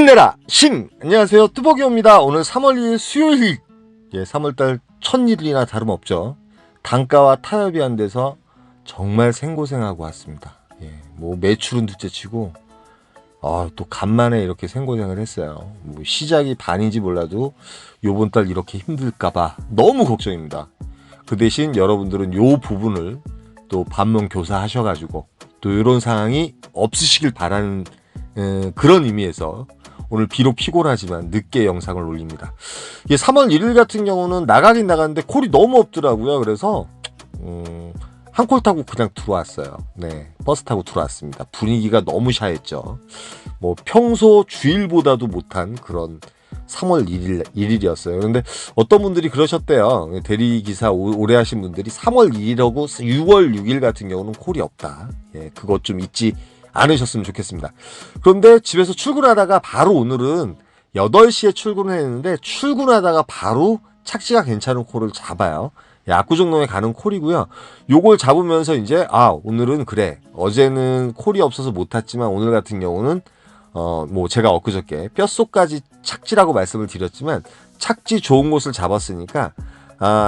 힘내라 심! 안녕하세요, 뚜벅이옵니다. 오늘 3월 2일 수요일, 3월달 첫일이나 다름없죠. 단가와 타협이 안 돼서 정말 생고생하고 왔습니다. 뭐 매출은 둘째치고 또 간만에 이렇게 생고생을 했어요. 뭐 시작이 반인지 몰라도 요번 달 이렇게 힘들까봐 너무 걱정입니다. 그 대신 여러분들은 요 부분을 또 반면교사 하셔가지고 또 이런 상황이 없으시길 바라는 그런 의미에서 오늘 비록 피곤하지만 늦게 영상을 올립니다. 3월 1일 같은 경우는 나가긴 나갔는데 콜이 너무 없더라고요. 그래서 한 콜 타고 그냥 들어왔어요. 버스 타고 들어왔습니다. 분위기가 너무 샤했죠. 뭐 평소 주일보다도 못한 그런 3월 1일이었어요. 그런데 어떤 분들이 그러셨대요. 대리기사 오래 하신 분들이 3월 2일하고 6월 6일 같은 경우는 콜이 없다. 그것 좀 잊지 않으셨으면 좋겠습니다. 그런데 집에서 출근하다가 바로 오늘은 8시에 출근을 했는데 출근하다가 바로 착지가 괜찮은 콜을 잡아요. 압구정동에 가는 콜이고요. 요걸 잡으면서 이제 오늘은 그래, 어제는 콜이 없어서 못 탔지만 오늘 같은 경우는 뭐 제가 엊그저께 뼛속까지 착지라고 말씀을 드렸지만 착지 좋은 곳을 잡았으니까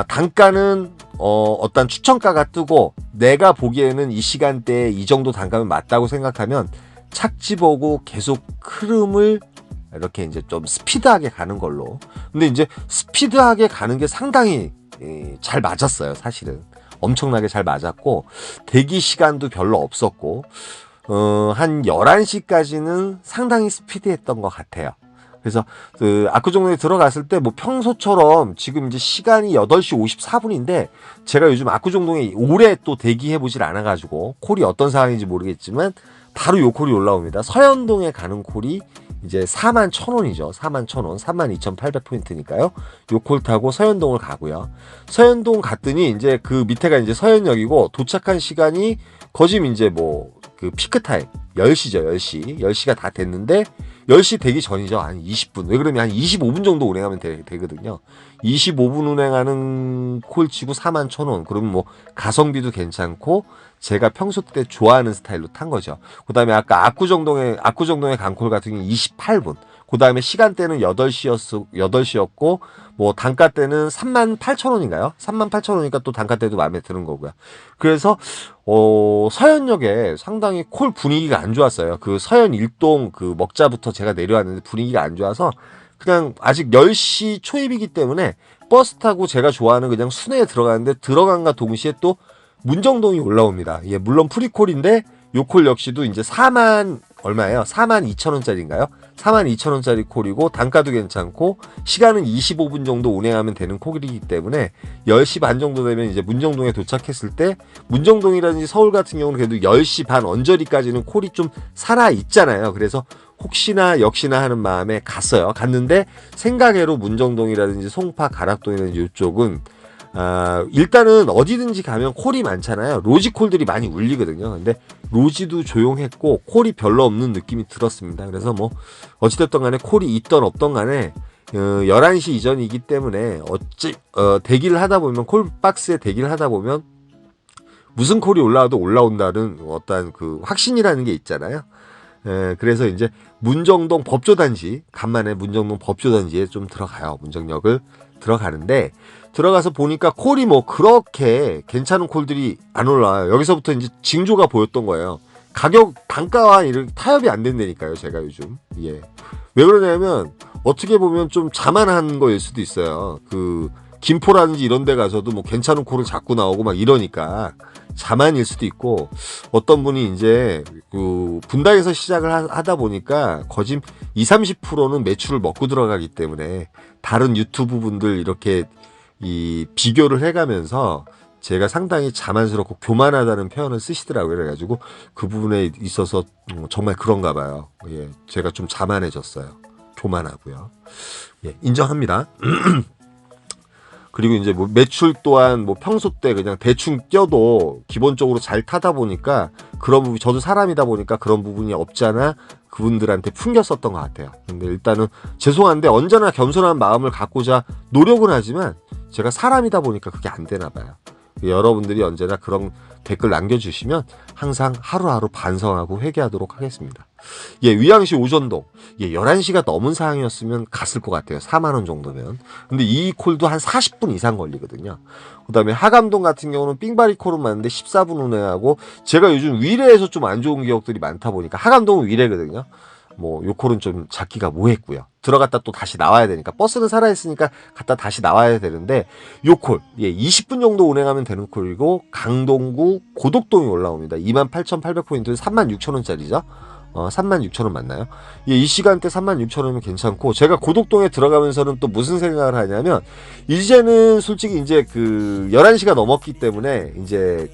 단가는 어떤 추천가가 뜨고 내가 보기에는 이 시간대에 이 정도 단가면 맞다고 생각하면 착지 보고 계속 흐름을 이렇게 이제 좀 스피드하게 가는 걸로. 근데 이제 스피드하게 가는 게 상당히 잘 맞았어요. 사실은 엄청나게 잘 맞았고 대기 시간도 별로 없었고 한 11시까지는 상당히 스피드했던 것 같아요. 그래서 압구정동에 들어갔을 때 뭐 평소처럼 지금 이제 시간이 8시 54분인데 제가 요즘 압구정동에 오래 또 대기해 보질 않아 가지고 콜이 어떤 상황인지 모르겠지만 바로 요 콜이 올라옵니다. 서현동에 가는 콜이 이제 41,000원이죠. 41,000원, 32,800포인트니까요. 요 콜 타고 서현동을 가고요. 서현동 갔더니 이제 그 밑에가 이제 서현역이고 도착한 시간이 거짐 이제 뭐 그 피크 타임 10시죠. 10시. 10시가 다 됐는데 10시 되기 전이죠. 한 20분. 왜 그러면 한 25분 정도 운행하면 되거든요. 25분 운행하는 콜 치고 41,000원. 그러면 뭐 가성비도 괜찮고 제가 평소 때 좋아하는 스타일로 탄 거죠. 그 다음에 아까 압구정동에 간 콜 같은 경우는 28분. 그 다음에 시간대는 8시였고, 뭐 단가대는 38,000원인가요? 38,000원이니까 또 단가대도 마음에 드는 거고요. 그래서, 서현역에 상당히 콜 분위기가 안 좋았어요. 그 서현 일동 그 먹자부터 제가 내려왔는데 분위기가 안 좋아서 그냥 아직 10시 초입이기 때문에 버스 타고 제가 좋아하는 그냥 순회에 들어가는데 들어간과 동시에 또 문정동이 올라옵니다. 물론 프리콜인데 요 콜 역시도 이제 4만 얼마예요? 42,000원짜리인가요? 42,000원짜리 콜이고 단가도 괜찮고 시간은 25분 정도 운행하면 되는 콜이기 때문에 10시 반 정도 되면 이제 문정동에 도착했을 때 문정동이라든지 서울 같은 경우는 그래도 10시 반 언저리까지는 콜이 좀 살아 있잖아요. 그래서 혹시나 역시나 하는 마음에 갔어요. 갔는데 생각외로 문정동이라든지 송파 가락동이라든지 이쪽은 일단은 어디든지 가면 콜이 많잖아요. 로지 콜들이 많이 울리거든요. 근데 로지도 조용했고 콜이 별로 없는 느낌이 들었습니다. 그래서 뭐 어찌됐든 간에 콜이 있던 없던 간에 11시 이전이기 때문에 대기를 하다 보면 콜박스에 대기를 하다 보면 무슨 콜이 올라와도 올라온다는 어떤 그 확신이라는 게 있잖아요. 그래서 이제 문정동 법조단지, 간만에 문정동 법조단지에 좀 들어가요. 문정역을 들어가는데 들어가서 보니까 콜이 뭐 그렇게 괜찮은 콜들이 안 올라와요. 여기서부터 이제 징조가 보였던 거예요. 가격 단가와 이렇게 타협이 안 된다니까요. 제가 요즘 왜 그러냐면 어떻게 보면 좀 자만한 거일 수도 있어요. 그 김포라든지 이런 데 가서도 뭐 괜찮은 콜을 자꾸 나오고 막 이러니까 자만일 수도 있고 어떤 분이 이제 그 분당에서 시작을 하다 보니까 거진 20-30%는 매출을 먹고 들어가기 때문에 다른 유튜브 분들 이렇게 이 비교를 해가면서 제가 상당히 자만스럽고 교만하다는 표현을 쓰시더라고요. 그래가지고 그 부분에 있어서 정말 그런가 봐요. 제가 좀 자만해졌어요. 교만하고요. 인정합니다. 그리고 이제 뭐 매출 또한 뭐 평소 때 그냥 대충 껴도 기본적으로 잘 타다 보니까 그런 부분, 저도 사람이다 보니까 그런 부분이 없지 않아 그분들한테 풍겼었던 것 같아요. 근데 일단은 죄송한데 언제나 겸손한 마음을 갖고자 노력은 하지만 제가 사람이다 보니까 그게 안 되나 봐요. 여러분들이 언제나 그런 댓글 남겨주시면 항상 하루하루 반성하고 회개하도록 하겠습니다. 예, 위양시 오전동. 예, 11시가 넘은 상황이었으면 갔을 것 같아요. 4만원 정도면. 근데 이 콜도 한 40분 이상 걸리거든요. 그 다음에 하감동 같은 경우는 삥바리 콜은 맞는데 14분 운행하고, 제가 요즘 위례에서 좀 안 좋은 기억들이 많다 보니까, 하감동은 위례거든요. 뭐, 요 콜은 좀 잡기가 뭐했고요. 들어갔다 또 다시 나와야 되니까, 버스는 살아있으니까 갔다 다시 나와야 되는데, 요 콜, 예, 20분 정도 운행하면 되는 콜이고, 강동구 고덕동이 올라옵니다. 28,800포인트, 36,000원짜리죠. 36,000원 맞나요? 예, 이 시간대 36,000원이면 괜찮고, 제가 고덕동에 들어가면서는 또 무슨 생각을 하냐면, 이제는 솔직히 이제 11시가 넘었기 때문에, 이제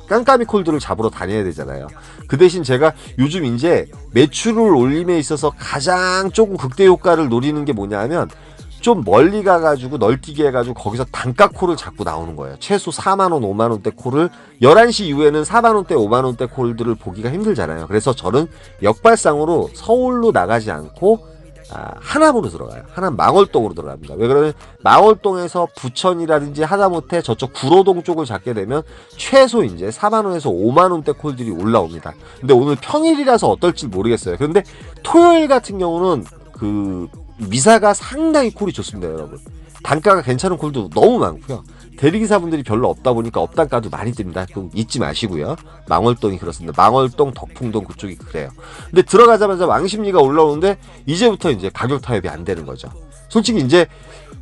깜깜이 콜들을 잡으러 다녀야 되잖아요. 그 대신 제가 요즘 이제 매출을 올림에 있어서 가장 조금 극대 효과를 노리는 게 뭐냐 하면, 좀 멀리 가가지고 널뛰기 해가지고 거기서 단가 콜을 잡고 나오는 거예요. 최소 4만원, 5만원대 콜을 11시 이후에는 4만원대, 5만원대 콜들을 보기가 힘들잖아요. 그래서 저는 역발상으로 서울로 나가지 않고 하남으로 들어가요. 하남 망월동으로 들어갑니다. 왜 그러면 망월동에서 부천이라든지 하다못해 저쪽 구로동 쪽을 잡게 되면 최소 이제 4만원에서 5만원대 콜들이 올라옵니다. 근데 오늘 평일이라서 어떨지 모르겠어요. 그런데 토요일 같은 경우는 미사가 상당히 콜이 좋습니다, 여러분. 단가가 괜찮은 콜도 너무 많고요. 대리기사분들이 별로 없다 보니까 업단가도 많이 뜹니다. 좀 잊지 마시고요. 망월동이 그렇습니다. 망월동, 덕풍동 그쪽이 그래요. 근데 들어가자마자 왕십리가 올라오는데 이제부터 이제 가격 타협이 안 되는 거죠. 솔직히 이제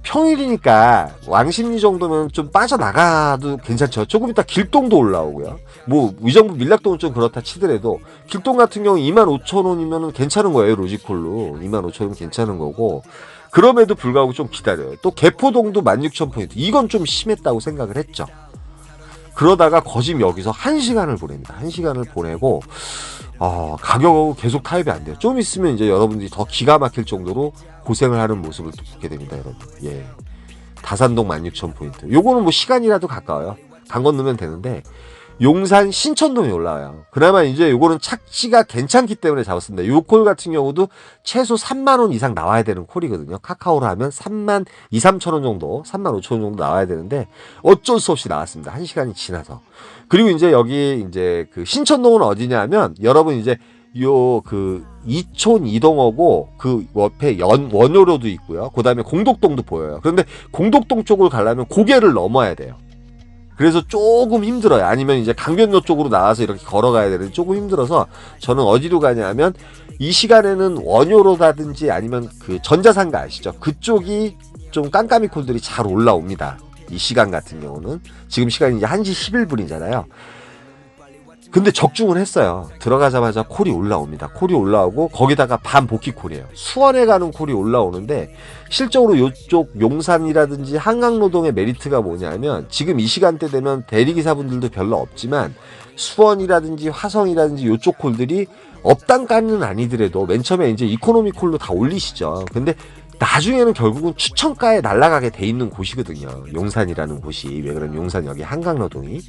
평일이니까 왕십리 정도면 좀 빠져나가도 괜찮죠. 조금 이따 길동도 올라오고요. 뭐 위정부 밀락동은 좀 그렇다 치더라도 길동 같은 경우 25,000원이면 괜찮은 거예요. 로지콜로 25,000원이면 괜찮은 거고, 그럼에도 불구하고 좀 기다려요. 또 개포동도 16,000포인트, 이건 좀 심했다고 생각을 했죠. 그러다가 거짐 여기서 1시간을 보냅니다. 1시간을 보내고 가격하고 계속 타협이 안 돼요. 좀 있으면 이제 여러분들이 더 기가 막힐 정도로 고생을 하는 모습을 또 보게 됩니다, 여러분. 예. 다산동 16,000포인트. 요거는 뭐 시간이라도 가까워요. 강 건너면 되는데, 용산 신천동이 올라와요. 그나마 이제 요거는 착지가 괜찮기 때문에 잡았습니다. 요 콜 같은 경우도 최소 3만원 이상 나와야 되는 콜이거든요. 카카오로 하면 3만 2, 3천원 정도, 3만 5천원 정도 나와야 되는데, 어쩔 수 없이 나왔습니다. 1시간이 지나서. 그리고 이제 여기 이제 신천동은 어디냐면, 여러분 이제 이촌 이동하고 옆에 원효로도 있고요. 그 다음에 공덕동도 보여요. 그런데 공덕동 쪽을 가려면 고개를 넘어야 돼요. 그래서 조금 힘들어요. 아니면 이제 강변로 쪽으로 나와서 이렇게 걸어가야 되는데 조금 힘들어서, 저는 어디로 가냐면 이 시간에는 원효로라든지 아니면 전자상가 아시죠? 그쪽이 좀 깜깜이 콜들이 잘 올라옵니다. 이 시간 같은 경우는 지금 시간이 이제 1시 11분이잖아요. 근데 적중을 했어요. 들어가자마자 콜이 올라옵니다. 콜이 올라오고 거기다가 반복기 콜이에요. 수원에 가는 콜이 올라오는데, 실적으로 이쪽 용산이라든지 한강노동의 메리트가 뭐냐면, 지금 이 시간대 되면 대리기사분들도 별로 없지만 수원이라든지 화성이라든지 이쪽 콜들이 업단가는 아니더라도 맨 처음에 이제 이코노미 콜로 다 올리시죠. 근데 나중에는 결국은 추천가에 날아가게 돼 있는 곳이거든요. 용산이라는 곳이. 왜 그러면 용산역이 한강노동이.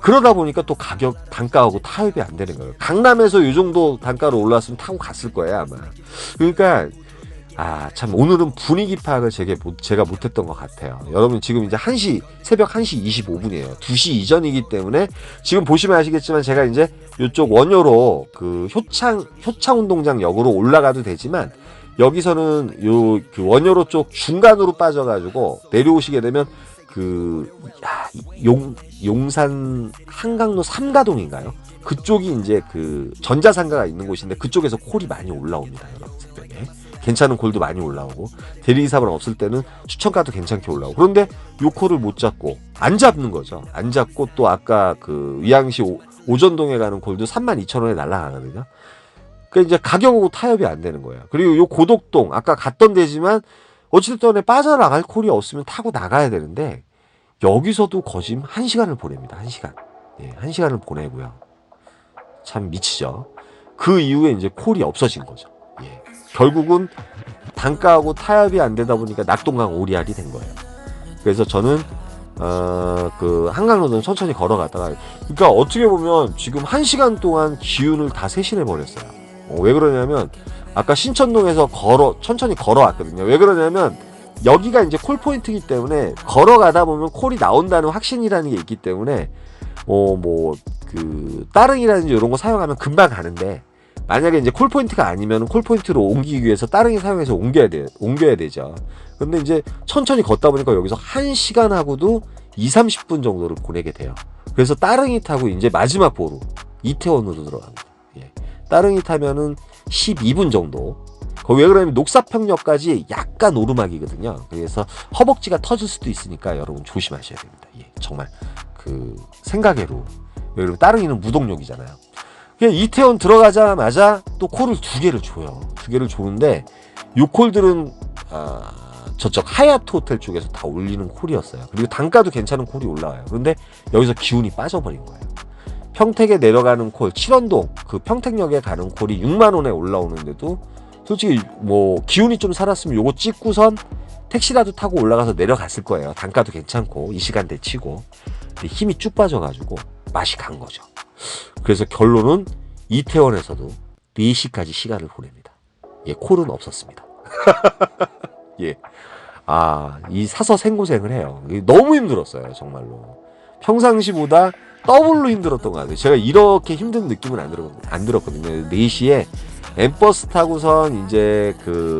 그러다 보니까 또 가격 단가하고 타협이 안 되는 거예요. 강남에서 이 정도 단가로 올라왔으면 타고 갔을 거예요, 아마. 그러니까 참 오늘은 분위기 파악을 제가 못했던 것 같아요. 여러분 지금 이제 새벽 1시 25분이에요. 2시 이전이기 때문에 지금 보시면 아시겠지만, 제가 이제 이쪽 원효로 효창운동장 역으로 올라가도 되지만, 여기서는 원효로 쪽 중간으로 빠져가지고 내려오시게 되면 용산 한강로 3가동인가요? 그쪽이 이제 전자상가가 있는 곳인데, 그쪽에서 콜이 많이 올라옵니다, 여러분. 새벽에 괜찮은 콜도 많이 올라오고, 대리기사분 없을 때는 추천가도 괜찮게 올라오고. 그런데 요 콜을 못 잡고 안 잡는 거죠. 안 잡고 또 아까 위양시 오전동에 가는 콜도 32,000원에 날아가거든요. 그러니까 이제 가격하고 타협이 안 되는 거예요. 그리고 요 고덕동 아까 갔던 데지만, 어찌됐든 빠져나갈 콜이 없으면 타고 나가야 되는데, 여기서도 거짐 1시간을 보냅니다. 1시간. 예, 1시간을 보내고요. 참 미치죠. 그 이후에 이제 콜이 없어진 거죠. 예. 결국은 단가하고 타협이 안 되다 보니까 낙동강 오리알이 된 거예요. 그래서 저는 한강로는 천천히 걸어가다가, 그러니까 어떻게 보면 지금 1시간 동안 기운을 다 세신해 버렸어요. 왜 그러냐면, 아까 신천동에서 천천히 걸어왔거든요. 왜 그러냐면, 여기가 이제 콜 포인트이기 때문에 걸어가다 보면 콜이 나온다는 확신이라는 게 있기 때문에 뭐 그 따릉이라든지 이런 거 사용하면 금방 가는데, 만약에 이제 콜 포인트가 아니면 콜 포인트로 옮기기 위해서 따릉이 사용해서 옮겨야 되죠. 근데 이제 천천히 걷다 보니까 여기서 1시간하고도 20-30분 정도를 보내게 돼요. 그래서 따릉이 타고 이제 마지막 보루 이태원으로 들어갑니다. 예. 따릉이 타면은 12분 정도. 거기 왜 그러냐면 녹사평역까지 약간 오르막이거든요. 그래서 허벅지가 터질 수도 있으니까 여러분 조심하셔야 됩니다. 예. 정말 그 생각외로. 왜 그러면 따릉이는 무동력이잖아요. 그냥 이태원 들어가자마자 또 콜을 2개를 줘요. 2개를 주는데 요 콜들은 저쪽 하얏트 호텔 쪽에서 다 올리는 콜이었어요. 그리고 단가도 괜찮은 콜이 올라와요. 그런데 여기서 기운이 빠져버린 거예요. 평택에 내려가는 콜, 칠원동 그 평택역에 가는 콜이 6만 원에 올라오는데도 솔직히 뭐 기운이 좀 살았으면 요거 찍고선 택시라도 타고 올라가서 내려갔을 거예요. 단가도 괜찮고 이 시간대 치고. 근데 힘이 쭉 빠져가지고 맛이 간 거죠. 그래서 결론은 이태원에서도 4시까지 시간을 보냅니다. 예, 콜은 없었습니다. 예. 이 사서 생고생을 해요. 너무 힘들었어요, 정말로. 평상시보다 더블로 힘들었던 것 같아요. 제가 이렇게 힘든 느낌은 안 들었거든요. 4시에 엠버스 타고선 이제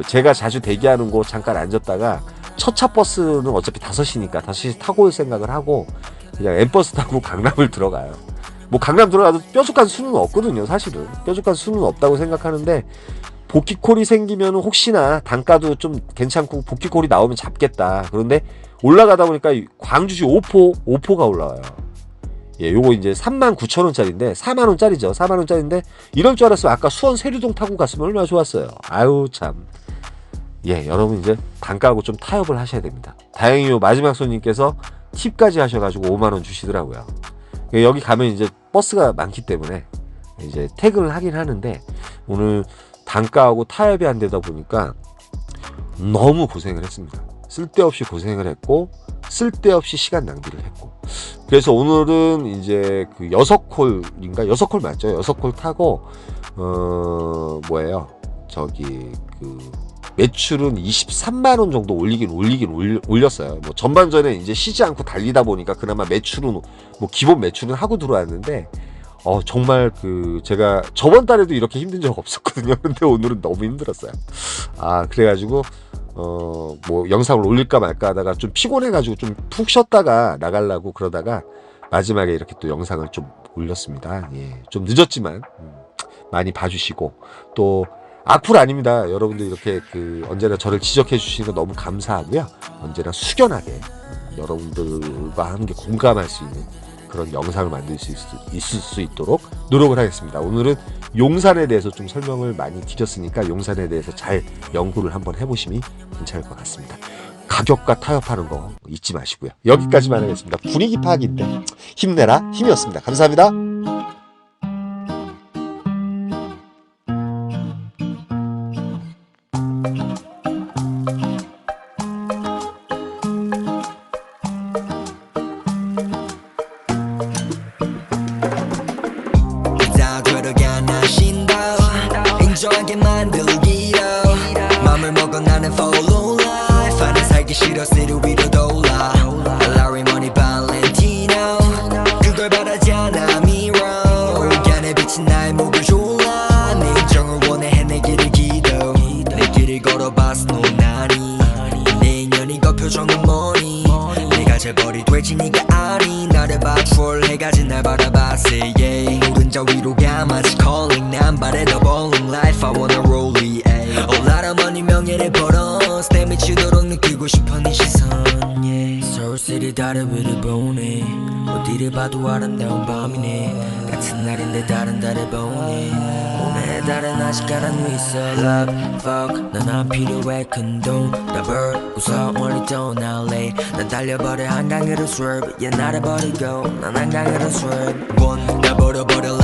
제가 자주 대기하는 곳 잠깐 앉았다가 첫 차 버스는 어차피 5시니까 5시 타고 올 생각을 하고 그냥 엠버스 타고 강남을 들어가요. 뭐 강남 들어가도 뾰족한 수는 없거든요, 사실은. 뾰족한 수는 없다고 생각하는데 복귀콜이 생기면 혹시나 단가도 좀 괜찮고 복귀콜이 나오면 잡겠다. 그런데 올라가다 보니까 광주시 오포가 올라와요. 예, 요거 이제 39,000원짜리인데 4만원짜리죠. 4만원짜리인데 이럴 줄 알았으면 아까 수원 세류동 타고 갔으면 얼마나 좋았어요. 아유 참. 예, 여러분 이제 단가하고 좀 타협을 하셔야 됩니다. 다행히 요 마지막 손님께서 팁까지 하셔가지고 5만원 주시더라고요. 여기 가면 이제 버스가 많기 때문에 이제 퇴근을 하긴 하는데 오늘 단가하고 타협이 안 되다 보니까 너무 고생을 했습니다. 쓸데없이 고생을 했고 쓸데없이 시간 낭비를 했고, 그래서 오늘은 이제 6콜인가 6콜 맞죠? 6콜 타고 매출은 23만원 정도 올렸어요. 뭐 전반전에 이제 쉬지 않고 달리다 보니까 그나마 매출은 뭐 기본 매출은 하고 들어왔는데 정말 제가 저번 달에도 이렇게 힘든 적 없었거든요. 근데 오늘은 너무 힘들었어요. 그래가지고 뭐 영상을 올릴까 말까 하다가 좀 피곤해가지고 좀 푹 쉬었다가 나가려고 그러다가 마지막에 이렇게 또 영상을 좀 올렸습니다. 예, 좀 늦었지만 많이 봐주시고, 또 악플 아닙니다. 여러분들 이렇게 언제나 저를 지적해 주시는 거 너무 감사하고요. 언제나 숙연하게 여러분들과 함께 공감할 수 있는 그런 영상을 만들 수 있을 수 있도록 노력을 하겠습니다. 오늘은 용산에 대해서 좀 설명을 많이 드렸으니까 용산에 대해서 잘 연구를 한번 해보시면 괜찮을 것 같습니다. 가격과 타협하는 거 잊지 마시고요. 여기까지만 하겠습니다. 분위기 파악인데 힘내라 힘이었습니다. 감사합니다. 인정하게 만들기로 맘을 먹어 나는 follow life 아니 살기 싫어 city 위로 돌아 Larry Money Valentino 그걸 바라지 않아 mirror 안에 비친 나의 목을 졸라 내 인정을 원해 해내기를 기도 내 길을 걸어봤어 노나니 내 인연이 그 표정은 뭐니 내가 재벌이 될지 네가 아니 나를 봐 troll 해가지 날 바라봤어 yeah 오른자 위로 가마치 calling 난 바래 더 bowling life I wanna roll it all out of money 명예를 벌어 내 미치도록 느끼고 싶어 네 시선 yeah 서울시리 다른 위를 보네 어디를 봐도 아름다운 밤이네 같은 날인데 다른 달을 보네 오늘의 달은 아직 가라앉아 있어 love fuck 난 안 필요해 큰돈 다 벌고서 멀리 떠날래 난 달려버려 한강으로 swerve yeah 나를 버리고 난 한강으로 swerve 날 버려버려